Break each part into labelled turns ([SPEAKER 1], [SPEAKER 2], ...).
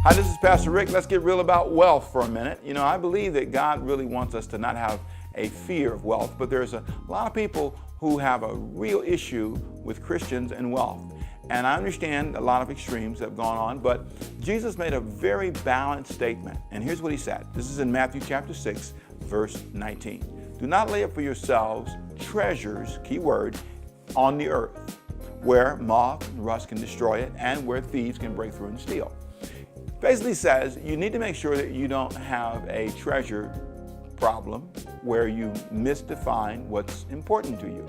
[SPEAKER 1] Hi, this is Pastor Rick. Let's get real about wealth for a minute. You know, I believe that God really wants us to not have a fear of wealth, but there's a lot of people who have a real issue with Christians and wealth. And I understand a lot of extremes have gone on, but Jesus made a very balanced statement. And here's what he said. This is in Matthew chapter 6, verse 19. Do not lay up for yourselves treasures, key word, on the earth, where moth and rust can destroy it and where thieves can break through and steal. Basically says you need to make sure that you don't have a treasure problem where you misdefine what's important to you.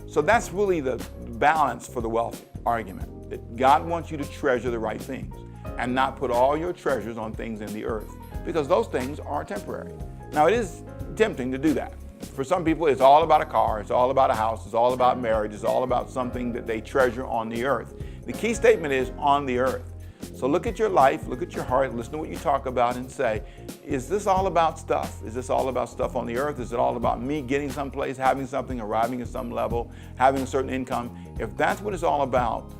[SPEAKER 1] So that's really the balance for the wealth argument, that God wants you to treasure the right things and not put all your treasures on things in the earth, because those things are temporary. Now, it is tempting to do that. For some people, it's all about a car, it's all about a house, it's all about marriage, it's all about something that they treasure on the earth. The key statement is on the earth. So look at your life, look at your heart, listen to what you talk about and say, is this all about stuff? Is this all about stuff on the earth? Is it all about me getting someplace, having something, arriving at some level, having a certain income? If that's what it's all about,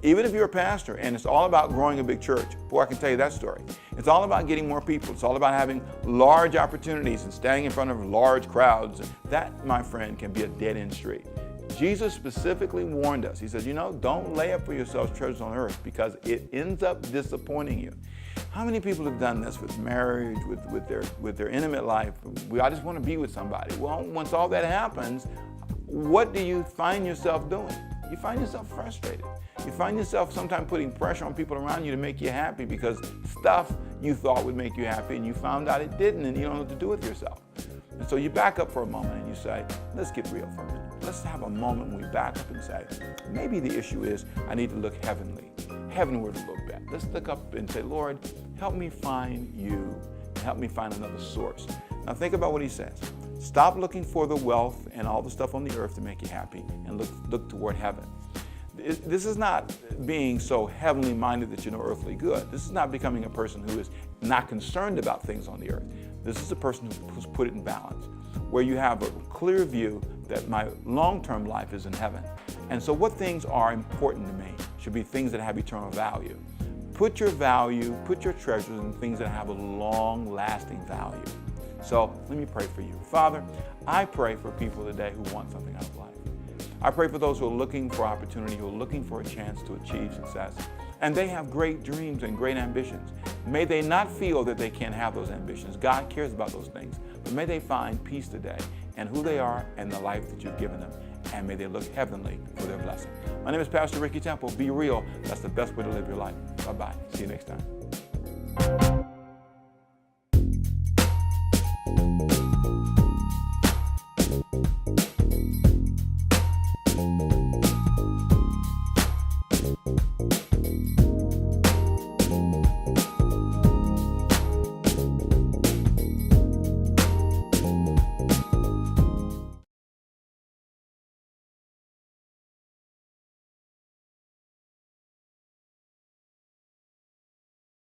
[SPEAKER 1] even if you're a pastor and it's all about growing a big church, boy, I can tell you that story. It's all about getting more people. It's all about having large opportunities and standing in front of large crowds. That, my friend, can be a dead-end street. Jesus specifically warned us. He said, you know, don't lay up for yourselves treasures on earth because it ends up disappointing you. How many people have done this with marriage, with their intimate life? I just want to be with somebody. Well, once all that happens, what do you find yourself doing? You find yourself frustrated. You find yourself sometimes putting pressure on people around you to make you happy because stuff you thought would make you happy and you found out it didn't, and you don't know what to do with yourself. And so you back up for a moment and you say, let's get real for a minute. Let's have a moment when we back up and say, maybe the issue is I need to look heavenly, heavenward a little bit. Let's look up and say, Lord, help me find you and help me find another source. Now think about what he says. Stop looking for the wealth and all the stuff on the earth to make you happy and look toward heaven. This is not being so heavenly minded that you know earthly good. This is not becoming a person who is not concerned about things on the earth. This is a person who's put it in balance, where you have a clear view that my long-term life is in heaven. And so what things are important to me should be things that have eternal value. Put your value, put your treasures in things that have a long-lasting value. So let me pray for you. Father, I pray for people today who want something out of life. I pray for those who are looking for opportunity, who are looking for a chance to achieve success. And they have great dreams and great ambitions. May they not feel that they can't have those ambitions. God cares about those things. But may they find peace today and who they are and the life that you've given them. And may they look heavenly for their blessing. My name is Pastor Ricky Temple. Be real. That's the best way to live your life. Bye-bye. See you next time.